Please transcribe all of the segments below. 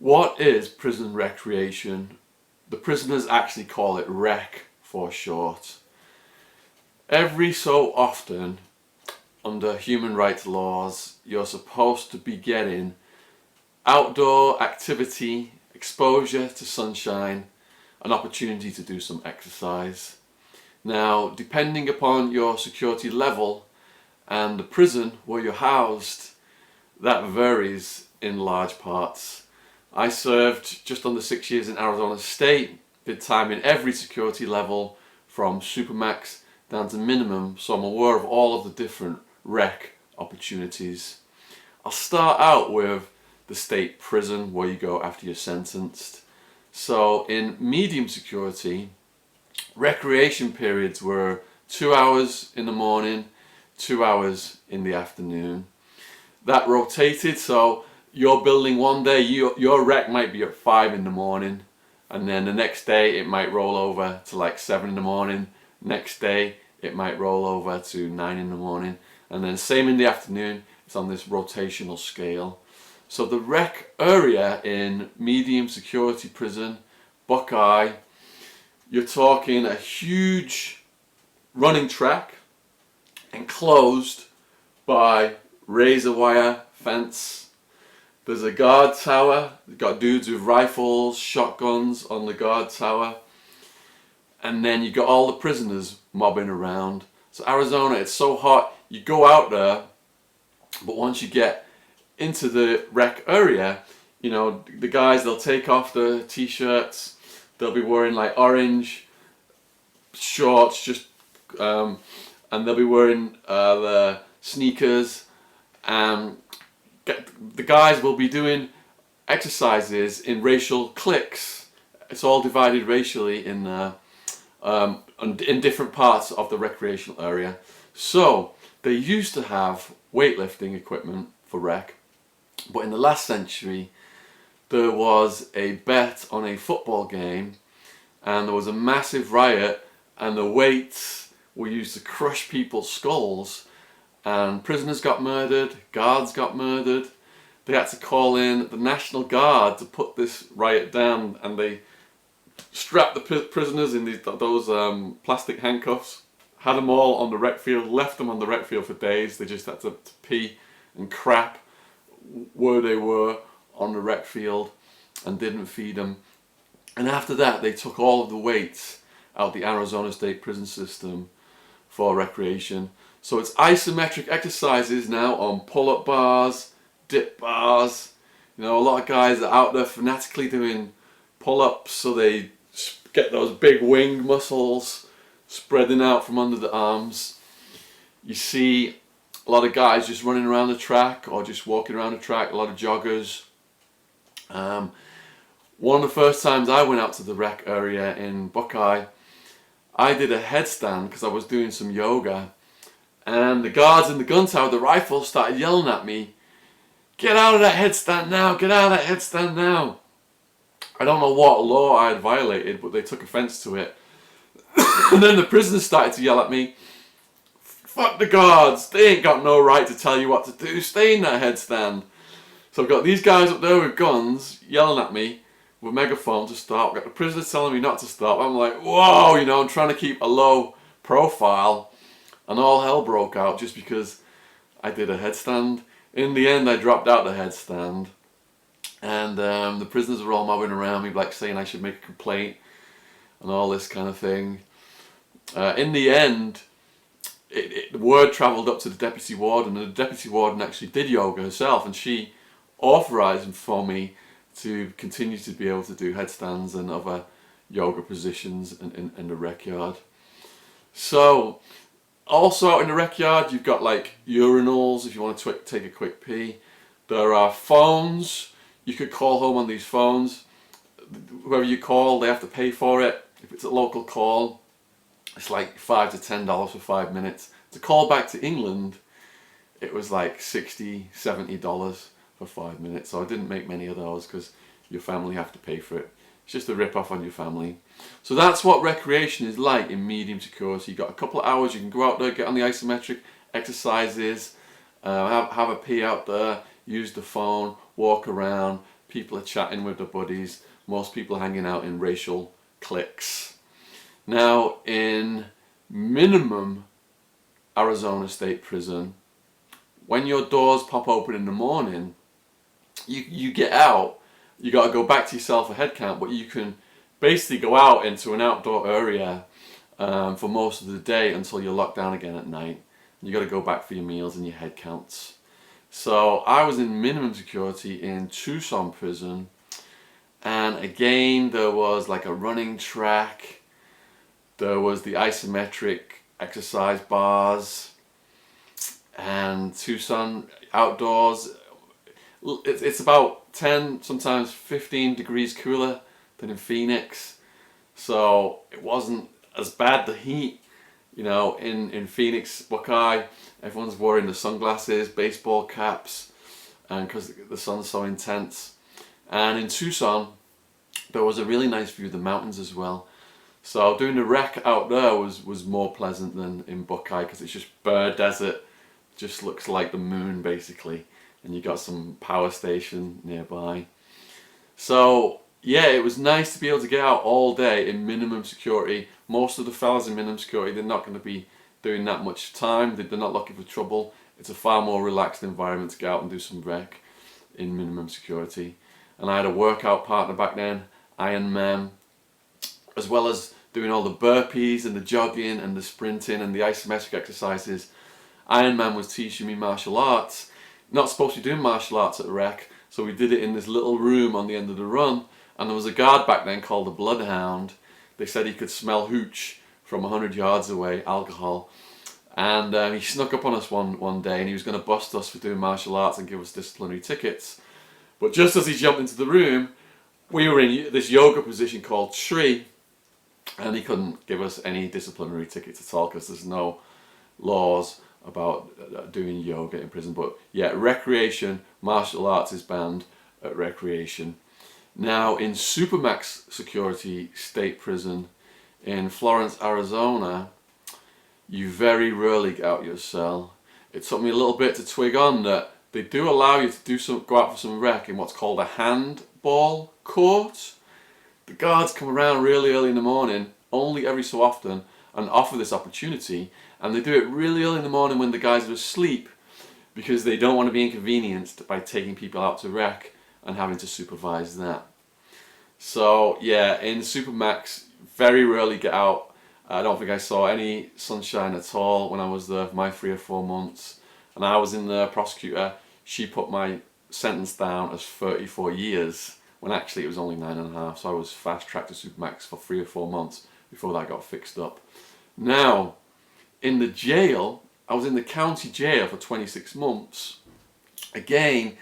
What is prison recreation? The prisoners actually call it rec for short. Every so often, under human rights laws, you're supposed to be getting outdoor activity, exposure to sunshine, an opportunity to do some exercise. Now, depending upon your security level and the prison where you're housed, that varies in large parts. I served just under 6 years in Arizona State, did time in every security level from supermax down to minimum, so I'm aware of all of the different rec opportunities. I'll start out with the state prison where you go after you're sentenced. So in medium security, recreation periods were 2 hours in the morning, 2 hours in the afternoon. That rotated, so your building one day, your rec might be at 5 in the morning, and then the next day it might roll over to like 7 in the morning. Next day it might roll over to 9 in the morning, and then same in the afternoon. It's on this rotational scale. So the rec area in medium security prison, Buckeye, you're talking a huge running track enclosed by razor wire fence. There's a guard tower. You've got dudes with rifles, shotguns on the guard tower. And then you got all the prisoners mobbing around. So Arizona, it's so hot, you go out there, but once you get into the rec area, you know, the guys, they'll take off the t-shirts, they'll be wearing like orange shorts, and they'll be wearing the sneakers, and the guys will be doing exercises in racial cliques. It's all divided racially in different parts of the recreational area. So they used to have weightlifting equipment for rec, but in the last century there was a bet on a football game, and there was a massive riot, and the weights were used to crush people's skulls, and prisoners got murdered, guards got murdered. They had to call in the National Guard to put this riot down, and they strapped the prisoners in those plastic handcuffs, had them all on the rec field, left them on the rec field for days. They just had to pee and crap where they were on the rec field, and didn't feed them. And after that, they took all of the weights out the Arizona State prison system for recreation. So it's isometric exercises now on pull-up bars, dip bars. You know, a lot of guys are out there fanatically doing pull-ups, so they get those big wing muscles spreading out from under the arms. You see a lot of guys just running around the track or just walking around the track, a lot of joggers. One of the first times I went out to the rec area in Buckeye, I did a headstand because I was doing some yoga, and the guards in the gun tower, the rifles, started yelling at me, "Get out of that headstand now, get out of that headstand now." I don't know what law I had violated, but they took offense to it. And then the prisoners started to yell at me, "Fuck the guards, they ain't got no right to tell you what to do, stay in that headstand." So I've got these guys up there with guns yelling at me with megaphone to stop. I've got the prisoners telling me not to stop. I'm like, whoa, you know, I'm trying to keep a low profile, and all hell broke out just because I did a headstand. In the end, I dropped out the headstand, and the prisoners were all mobbing around me, like saying I should make a complaint and all this kind of thing. In the end, the word travelled up to the deputy warden, and the deputy warden actually did yoga herself, and she authorised for me to continue to be able to do headstands and other yoga positions in the rec yard. So also out in the rec yard, you've got like urinals if you want to take a quick pee. There are phones. You could call home on these phones. Whoever you call, they have to pay for it. If it's a local call, it's like $5 to $10 for 5 minutes. To call back to England, it was like $60, $70 for 5 minutes. So I didn't make many of those because your family have to pay for it. It's just a rip-off on your family. So that's what recreation is like in medium security. You've got a couple of hours, you can go out there, get on the isometric exercises, have a pee out there, use the phone, walk around, people are chatting with their buddies, most people are hanging out in racial cliques. Now in minimum Arizona State Prison, when your doors pop open in the morning, you get out, you got to go back to your cell for head count, but you can basically go out into an outdoor area for most of the day until you're locked down again at night. You got to go back for your meals and your head counts. So I was in minimum security in Tucson prison, and again there was like a running track, there was the isometric exercise bars, and Tucson outdoors, it's about 10, sometimes 15 degrees cooler than in Phoenix, so it wasn't as bad, the heat. You know, in Phoenix, Buckeye, everyone's wearing the sunglasses, baseball caps, and because the sun's so intense. And in Tucson, there was a really nice view of the mountains as well. So doing the rec out there was more pleasant than in Buckeye, because it's just bare desert, just looks like the moon basically, and you got some power station nearby. So yeah, it was nice to be able to get out all day in minimum security. Most of the fellas in minimum security, they're not going to be doing that much time. They're not looking for trouble. It's a far more relaxed environment to get out and do some rec in minimum security. And I had a workout partner back then, Iron Man, as well as doing all the burpees and the jogging and the sprinting and the isometric exercises. Iron Man was teaching me martial arts. Not supposed to be doing martial arts at the rec, so we did it in this little room on the end of the run. And there was a guard back then called the Bloodhound. They said he could smell hooch from 100 yards away, alcohol. And he snuck up on us one day, and he was going to bust us for doing martial arts and give us disciplinary tickets. But just as he jumped into the room, we were in this yoga position called Tree, and he couldn't give us any disciplinary tickets at all because there's no laws about doing yoga in prison. But yeah, recreation, martial arts is banned at recreation. Now in Supermax Security State Prison in Florence, Arizona, you very rarely get out your cell. It took me a little bit to twig on that they do allow you to go out for some rec in what's called a handball court. The guards come around really early in the morning, only every so often, and offer this opportunity, and they do it really early in the morning when the guys are asleep, because they don't want to be inconvenienced by taking people out to rec and having to supervise that. So yeah, in Supermax, very rarely get out. I don't think I saw any sunshine at all when I was there for my 3 or 4 months. And I was in the prosecutor, she put my sentence down as 34 years, when actually it was only 9.5, so I was fast tracked to Supermax for 3 or 4 months before that got fixed up. Now, in the jail, I was in the county jail for 26 months. Again,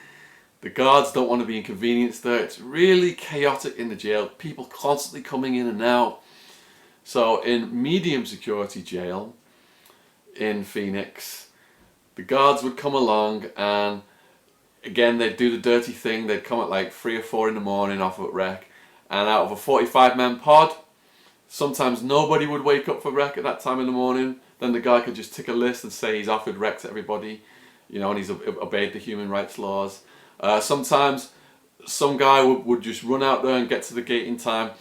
the guards don't want to be inconvenienced there. It's really chaotic in the jail. People constantly coming in and out. So in medium security jail in Phoenix, the guards would come along and again they'd do the dirty thing. They'd come at like 3 or 4 in the morning off at rec, and out of a 45-man pod, sometimes nobody would wake up for rec at that time in the morning. Then the guy could just tick a list and say he's offered rec to everybody, you know, and he's obeyed the human rights laws. Sometimes some guy would just run out there and get to the gate in time.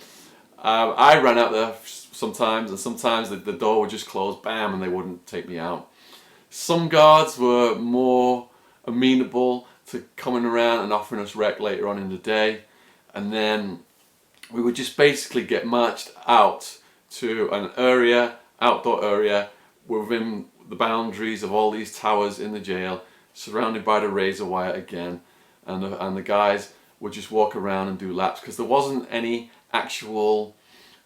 I ran out there sometimes, and sometimes the door would just close, bam, and they wouldn't take me out. Some guards were more amenable to coming around and offering us rec later on in the day, and then we would just basically get marched out to an area, outdoor area, within the boundaries of all these towers in the jail, surrounded by the razor wire again, and the guys would just walk around and do laps, because there wasn't any actual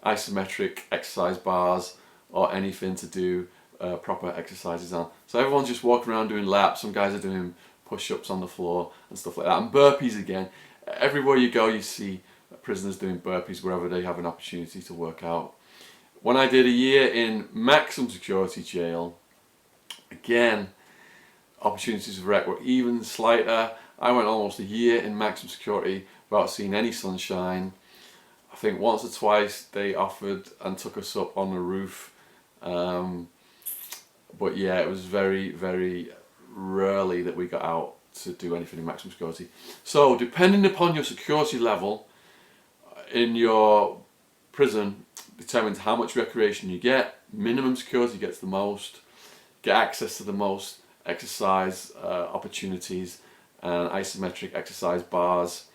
isometric exercise bars or anything to do proper exercises on. So everyone's just walking around doing laps. Some guys are doing push-ups on the floor and stuff like that, and burpees again. Everywhere you go you see prisoners doing burpees wherever they have an opportunity to work out. When I did a year in maximum security jail, again, opportunities for rec were even slighter. I went almost a year in maximum security without seeing any sunshine. I think once or twice they offered and took us up on the roof. But yeah, it was very, very rarely that we got out to do anything in maximum security. So depending upon your security level in your prison determines how much recreation you get. Minimum security gets the most, get access to the most exercise opportunities and isometric exercise bars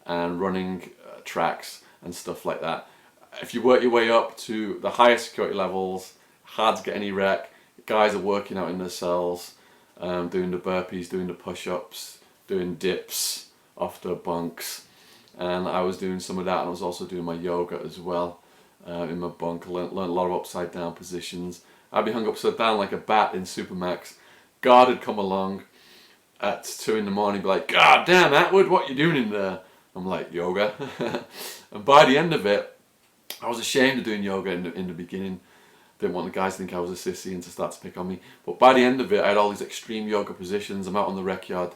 and running tracks and stuff like that. If you work your way up to the higher security levels, hard to get any rec. Guys are working out in their cells, doing the burpees, doing the push-ups, doing dips off the bunks, and I was doing some of that, and I was also doing my yoga as well in my bunk. I learned a lot of upside down positions. I'd be hung upside down like a bat in Supermax. Guard had come along at 2 in the morning, be like, "God damn, Attwood, what you doing in there?" I'm like, "Yoga." And by the end of it, I was ashamed of doing yoga in the beginning. Didn't want the guys to think I was a sissy and to start to pick on me. But by the end of it, I had all these extreme yoga positions. I'm out on the rec yard,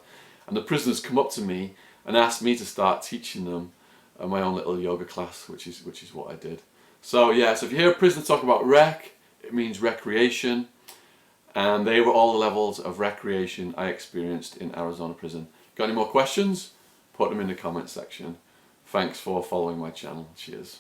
and the prisoners come up to me and asked me to start teaching them my own little yoga class, which is what I did. So yeah, so if you hear a prisoner talk about rec, it means recreation, and they were all the levels of recreation I experienced in Arizona prison. Got any more questions? Put them in the comment section. Thanks for following my channel. Cheers.